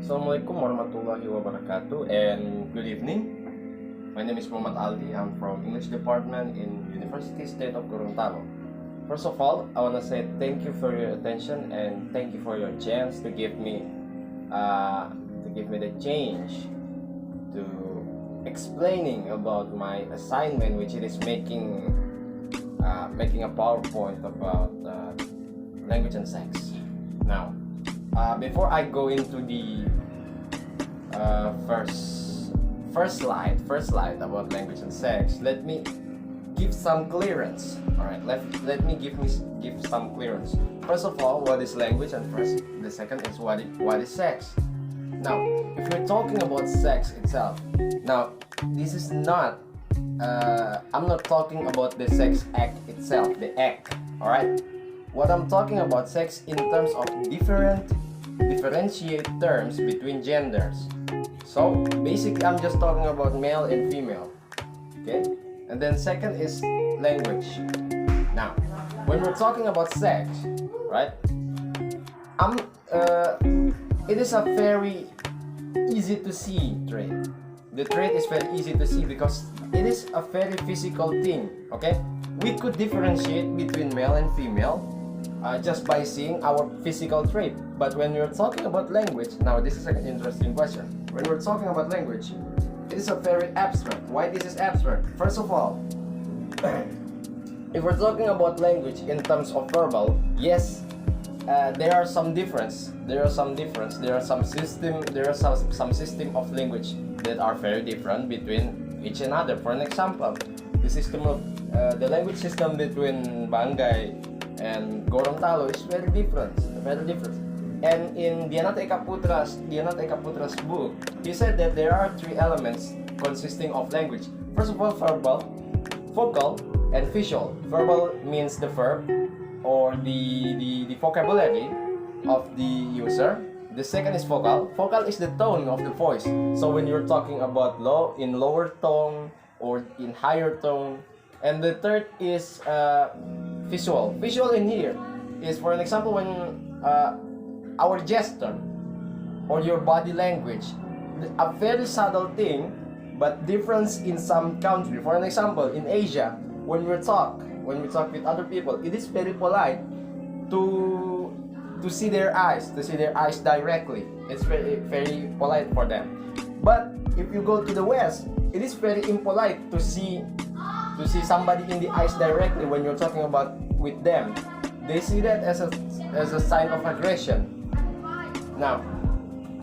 Assalamualaikum warahmatullahi wabarakatuh and good evening. My name is Muhammad Ali. I'm from English Department in University State of Gorontalo. First of all, I want to say thank you for your attention and thank you for your chance to give me the change to explaining about my assignment, which it is making a PowerPoint about language and sex. Now, before I go into the first slide about language and sex, let me give some clearance. All right, let me give some clearance. First of all, what is language, and the second is what is sex. Now, if we're talking about sex itself, now this is not. I'm not talking about the sex act itself, the act. All right. What I'm talking about sex in terms of differentiate terms between genders. So basically, I'm just talking about male and female. Okay, and then second is language. Now, when we're talking about sex, right? It is a very easy to see trait. The trait is very easy to see because it is a very physical thing. Okay, we could differentiate between male and female just by seeing our physical trait. But when we're talking about language, now this is an interesting question. When we're talking about language, it is a very abstract. Why this is abstract? First of all, if we're talking about language in terms of verbal, yes, there are some difference. There are some system of language that are very different between each another. For an example, the language system between Barangay and Gorontalo is very different. And in Diana Eka Putra's book, he said that there are three elements consisting of language. First of all, verbal, vocal, and visual. Verbal means the verb or the vocabulary of the user. The second is vocal. Vocal is the tone of the voice. So when you're talking about in lower tone or in higher tone. And the third is visual. Visual in here is, for an example, when our gesture or your body language, a very subtle thing, but difference in some country. For an example, in Asia, when we talk with other people, it is very polite to see their eyes, directly. It's very polite for them. But if you go to the West, it is very impolite to see somebody in the eyes directly when you're talking about with them. They see that as a sign of aggression. Now,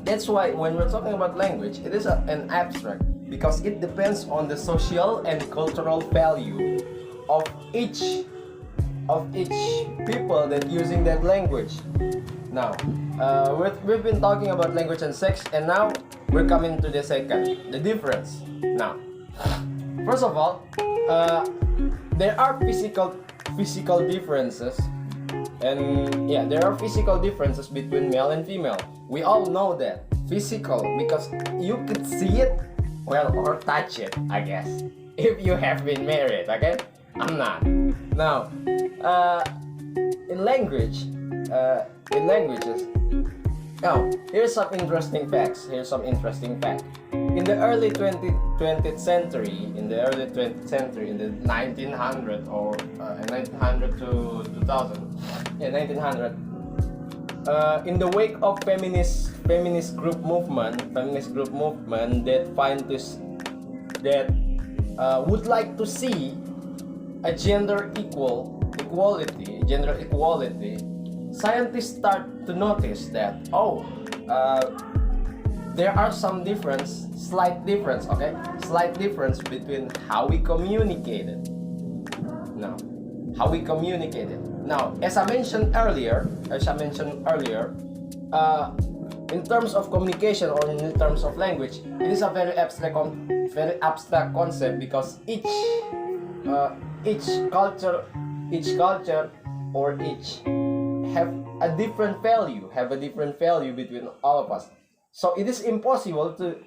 that's why when we're talking about language, it is an abstract because it depends on the social and cultural value of each people that using that language. Now, we've been talking about language and sex, and now we're coming to the difference. Now, first of all, there are physical differences, and yeah, there are physical differences between male and female. We all know that physical because you could see it, or touch it, I guess, if you have been married. Okay, I'm not. Now, in languages. Now, here's some interesting facts. In the early 20th century, in the 1900 or 1900 to 2000, 1900, in the wake of feminist group movement that would like to see a gender equality, scientists start to notice that there are some slight difference between how we communicated. Now, as I mentioned earlier, in terms of communication or in terms of language, it is a very abstract concept because each culture or each have a different value between all of us. So it is impossible to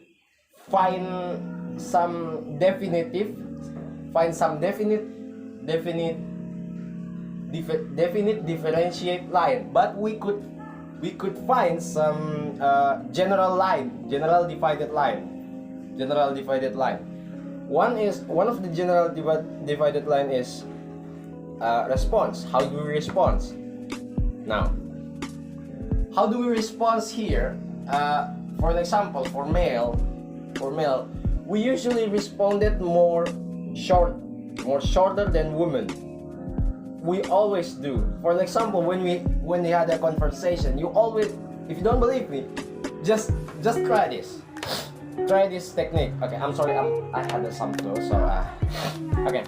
find some definite differentiate line, but we could we could find some general divided line. One of the general divided line is response. How do we respond? Now, how do we respond here? For example, for male, we usually responded more shorter than women. We always do. For example, when we had a conversation, you always, if you don't believe me, just try this. Try this technique. Okay, I'm sorry, I had some flu, so okay.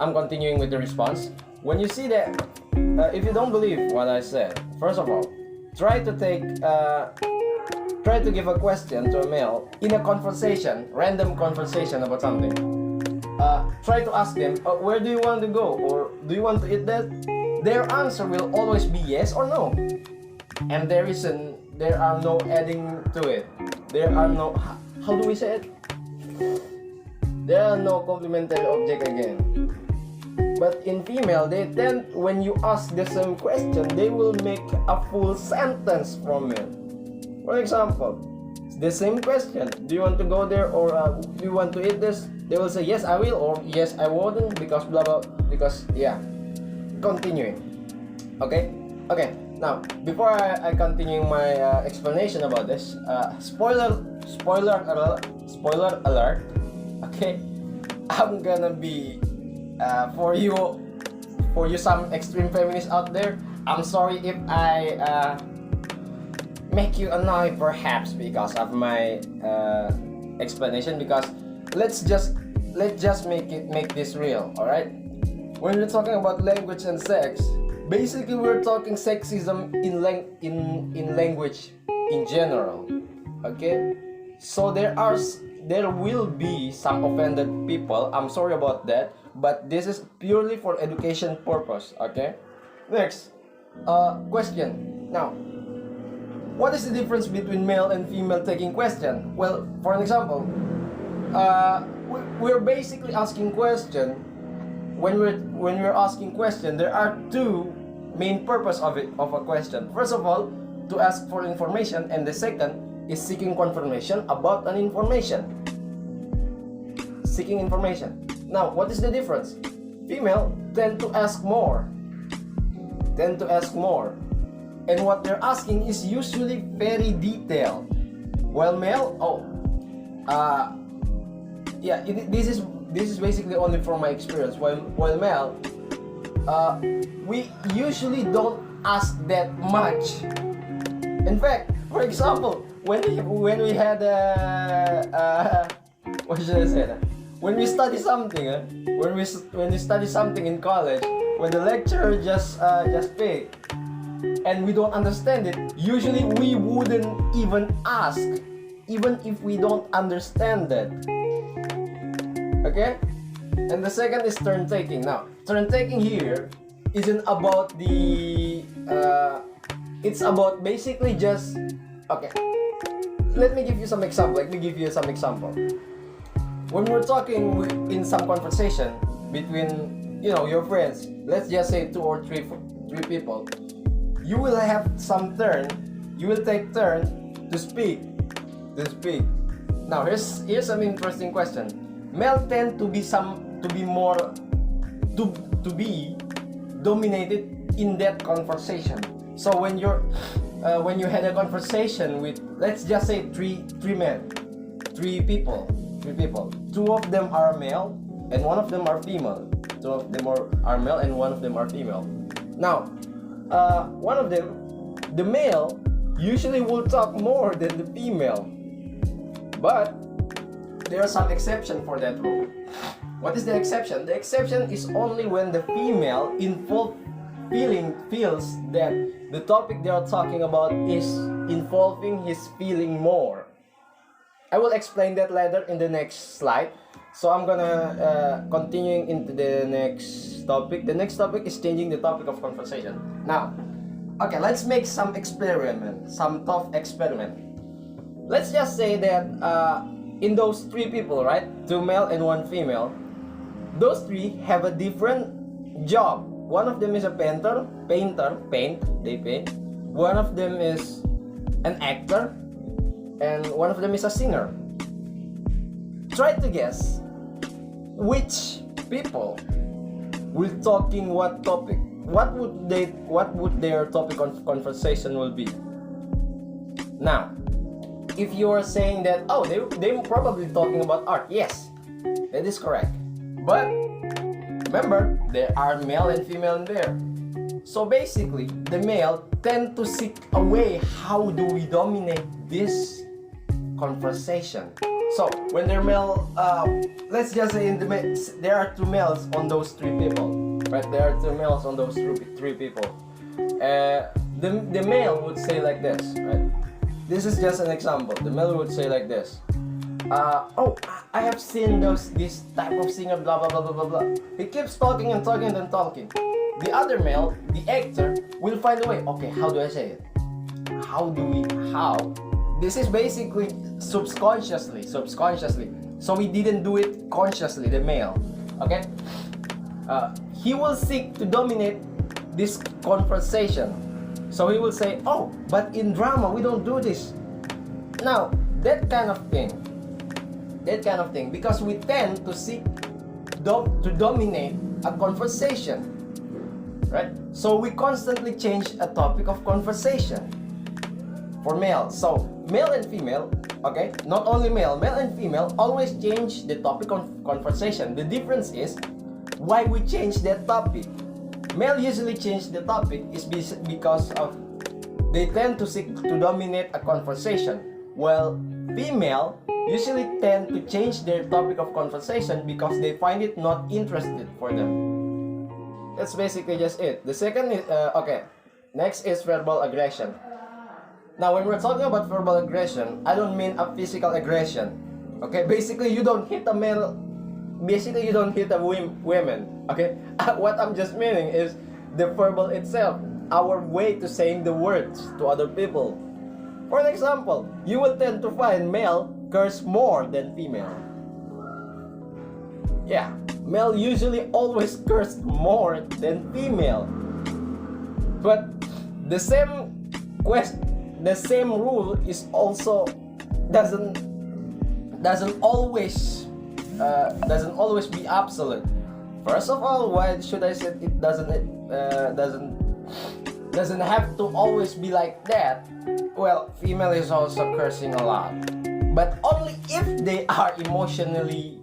I'm continuing with the response. When you see that, if you don't believe what I said, first of all, try to give a question to a male in a conversation, random conversation about something. Try to ask them, where do you want to go, or do you want to eat that? Their answer will always be yes or no, and there are no adding to it. There are no, how do we say it? There are no complementary object again. But in female, they tend, when you ask the same question, they will make a full sentence from it. For example, the same question, do you want to go there, or do you want to eat this? They will say yes I will, or yes I wouldn't, because blah blah, because yeah. Continuing. Okay. Now, before I continue my explanation about this, spoiler alert. Okay, I'm gonna be for you some extreme feminists out there. I'm sorry if I make you annoyed perhaps because of my explanation, because let's just make this real. All right, when we're talking about language and sex, basically we're talking sexism in language in general. Okay, so there will be some offended people. I'm sorry about that, but this is purely for education purpose. Okay, next question. Now, what is the difference between male and female taking question? Well, for an example, we're basically asking question. When we're asking question, there are two main purpose of a question. First of all, to ask for information, and the second is seeking confirmation about an information. Seeking information. Now, what is the difference? Female tend to ask more. And what they're asking is usually very detailed. While male, this is basically only from my experience. While male, we usually don't ask that much. In fact, for example, when we had what should I say? When we study something, when we study something in college, when the lecturer just speak, and we don't understand it, usually we wouldn't even ask, even if we don't understand it. Okay? And the second is turn taking. Now, turn taking here isn't about the it's about basically just, okay, let me give you some example. When we're talking in some conversation between, your friends, let's just say 2 or 3 people, you will have some turn. You will take turn to speak. Now, here's some interesting question. Male tend to be dominated in that conversation. So when you had a conversation with, let's just say 3 people, 2 of them are male and 1 of them are female. 2 of them are male and 1 of them are female. Now, one of them, the male, usually will talk more than the female, but there are some exception for that rule. What is the exception? The exception is only when the female feels that the topic they are talking about is involving his feeling more. I will explain that later in the next slide. So I'm gonna continuing into the next topic. The next topic is changing the topic of conversation. Now, okay, let's make some tough experiment. Let's just say that in those 3 people, right, 2 male and 1 female, those 3 have a different job. One of them is a painter, they paint. one of them is an actor, and one of them is a singer. Try to guess which people will talking what topic. What would their topic of conversation will be? Now, if you are saying that, oh, they probably talking about art, yes, that is correct. But remember, there are male and female in there. So basically, the male tend to seek a way, how do we dominate this conversation? So when they're male, let's just say there are two males on those three people, right? There are two males on those three people. The male would say like this, right? This is just an example. The male would say like this. Oh, I have seen this type of singer, blah blah blah blah blah blah. He keeps talking and talking and talking. The other male, the actor, will find a way. Okay, how do I say it? How? This is basically subconsciously. So we didn't do it consciously, the male. Okay? He will seek to dominate this conversation. So he will say, oh, but in drama we don't do this. Now, that kind of thing, because we tend to seek to dominate a conversation, right? So we constantly change a topic of conversation for male. So male and female, okay, not only male and female always change the topic of conversation. The difference is why we change that topic. Male usually change the topic is because of they tend to seek to dominate a conversation, while female usually tend to change their topic of conversation because they find it not interested for them. That's basically just it. The second is, okay, next is verbal aggression. Now when we're talking about verbal aggression, I don't mean a physical aggression. Okay, basically you don't hit a male, basically you don't hit a women. Okay, what I'm just meaning is the verbal itself, our way to saying the words to other people. For an example, you will tend to find male curse more than female. Yeah, male usually always curse more than female. But the same rule is also doesn't always be absolute. First of all, why should I say it doesn't have to always be like that? Well, female is also cursing a lot, but only if they are emotionally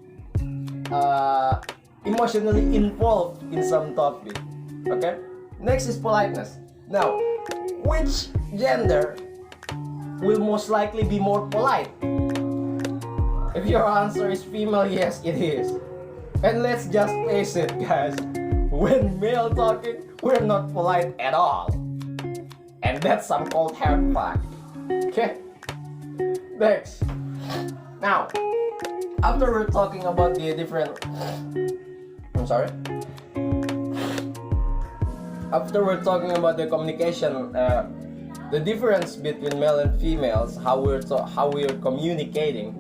involved in some topic. Okay. Next is politeness. Now, which gender will most likely be more polite? If your answer is female, yes, it is. And let's just face it, guys. When male talking, we're not polite at all. And that's some cold hard fact. Okay? Next. Now, after we're talking about the different... After we're talking about the communication, the difference between male and females, how we're communicating,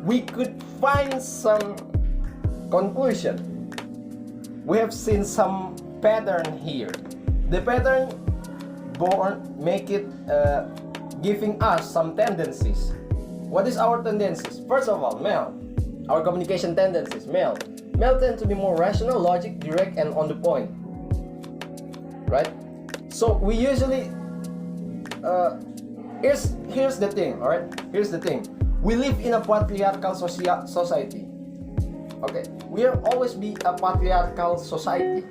we could find some conclusion. We have seen some pattern here. The pattern make it giving us some tendencies. What is our tendencies? First of all, male. Our communication tendencies, male. Male tend to be more rational, logic, direct, and on the point. Right? So we usually here's the thing, alright? Here's the thing. We live in a patriarchal society. Okay, we have always be a patriarchal society.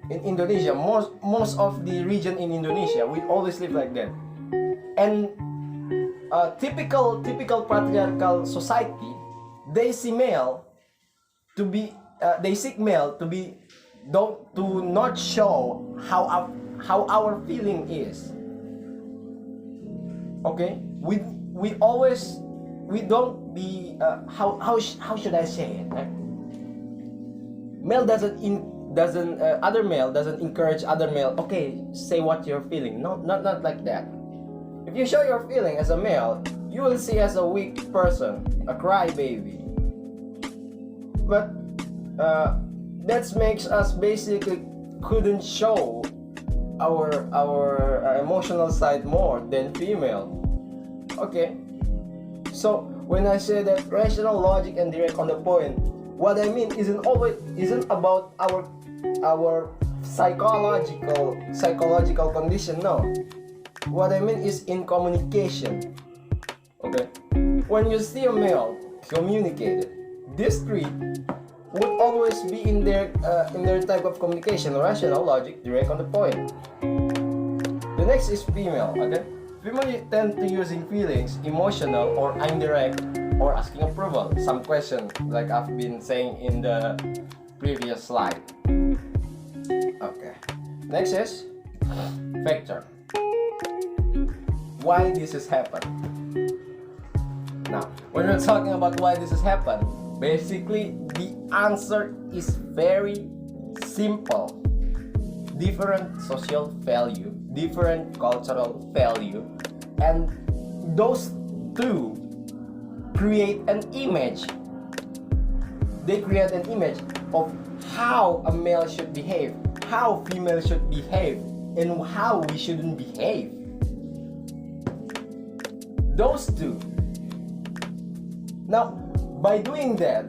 In Indonesia, most of the region in Indonesia, we always live like that. And typical patriarchal society, they see male to be, to not show how our feeling is. Okay, we don't be how should I say it? Right? Male other male doesn't encourage other male. Okay, say what you're feeling. No, not like that. If you show your feeling as a male, you will see as a weak person, a crybaby. But that makes us basically couldn't show our emotional side more than female. Okay, so when I say that rational, logic, and direct on the point, what I mean isn't about our psychological condition. No, what I mean is in communication. Okay, when you see a male communicated, these three would always be in their type of communication: rational, logic, direct on the point. The next is female. Okay, female tend to using feelings, emotional or indirect, or asking approval. Some question like I've been saying in the previous slide. Okay, next is factor. Why this has happened? Now, when we're talking about why this has happened, basically the answer is very simple. Different social value, different cultural value, and those two create an image. They create an image of how a male should behave, how female should behave, and how we shouldn't behave. Those two. Now, by doing that,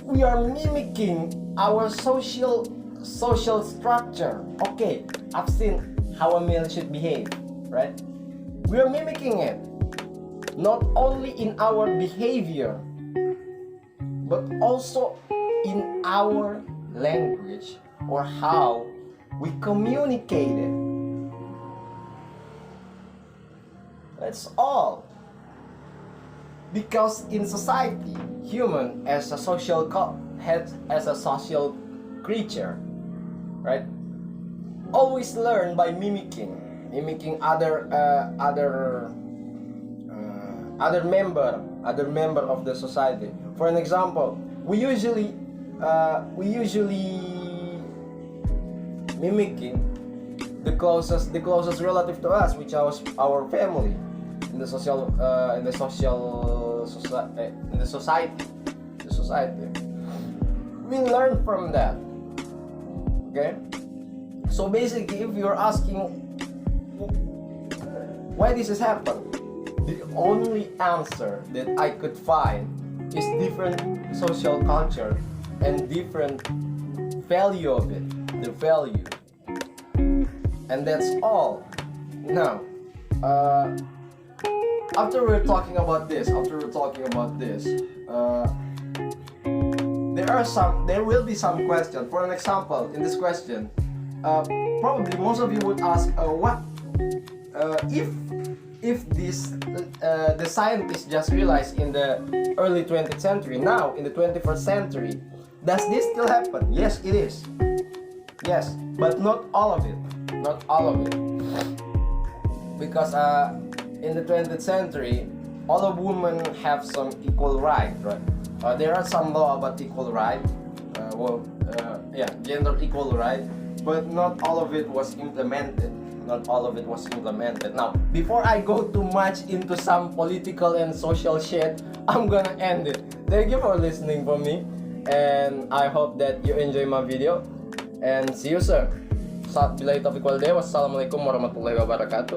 we are mimicking our social structure. Okay, I've seen how a male should behave, right? We are mimicking it, not only in our behavior, but also in our language or how we communicate it. That's all. Because in society, human as a social creature, right? Always learn by mimicking other member of the society. For an example, we usually mimicking the closest relative to us, which was our family in the society. We learn from that. Okay, so basically, if you're asking why this has happened, the only answer that I could find is different social culture and different value of it, the value, and that's all. Now, after we're talking about this, there will be some question. For an example, in this question, probably most of you would ask, what if this the scientists just realized in the early 20th century, now in the 21st century, does this still happen? Yes, it is. Yes, but not all of it. Because in the 20th century, all of women have some equal right, right? There are some law about equal right, gender equal right, but not all of it was implemented. Now, before I go too much into some political and social shit, I'm gonna end it. Thank you for listening for me, and I hope that you enjoy my video, and see you soon. Wassalamualaikum warahmatullahi wabarakatuh.